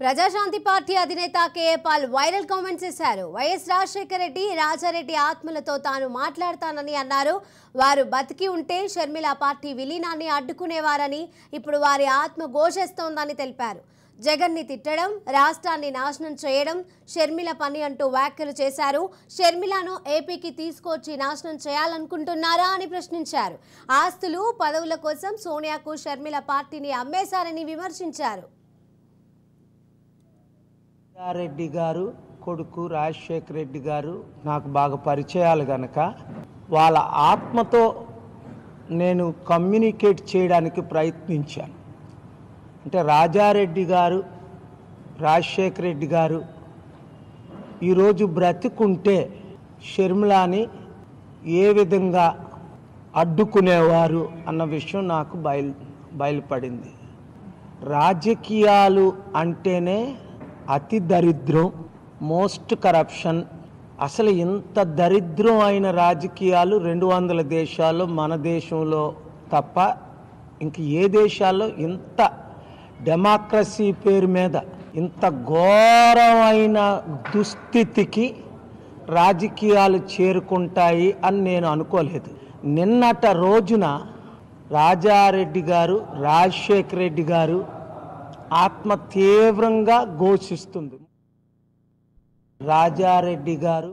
Praja Shanti party అధినేత KA Paul viral comments చేశారు. YS Rajasekhara Reddy, Rajareddy ఆత్మలతో తాను మాట్లాడతానని అన్నారు. వారు బతికి ఉంటే షర్మిల పార్టీ విలీనాన్ని అడ్డుకునేవారని, ఇప్పుడు వారి ఆత్మ ఘోషిస్తోందని తెలిపారు. జగన్ని తిట్టడం, రాష్ట్రాన్ని నాశనం చేయడం షర్మిల పని అంటూ వ్యాఖ్యలు చేశారు. షర్మిలను ఏపీకి తీసుకొచ్చి నాశనం చేయాలనుకుంటున్నారా అని ప్రశ్నించారు. ఆస్తులు, పదవుల కోసం సోనియాకు షర్మిల పార్టీని అమ్మేశారని విమర్శించారు. రెడ్డి గారు కొడుకు రాజశేఖర రెడ్డి గారు నాకు బాగా పరిచయాలు గనక వాళ్ళ ఆత్మతో నేను కమ్యూనికేట్ చేయడానికి ప్రయత్నించాను. అంటే రాజారెడ్డి గారు, రాజశేఖర రెడ్డి గారు ఈరోజు బ్రతికుంటే షర్మిలాని ఏ విధంగా అడ్డుకునేవారు అన్న విషయం నాకు బయలుపడింది. రాజకీయాలు అంటేనే అతి దరిద్రం, మోస్ట్ కరప్షన్. అసలు ఇంత దరిద్రం అయిన రాజకీయాలు 200 దేశాల్లో, మన దేశంలో తప్ప ఇంక ఏ దేశాల్లో ఇంత డెమోక్రసీ పేరు మీద ఇంత ఘోరమైన దుస్థితికి రాజకీయాలు చేరుకుంటాయి అని నేను అనుకోలేదు. నిన్నట రోజున రాజారెడ్డి గారు, రాజశేఖర రెడ్డి గారు ఆత్మ తీవ్రంగా ఘోషిస్తుంది. రాజారెడ్డి గారు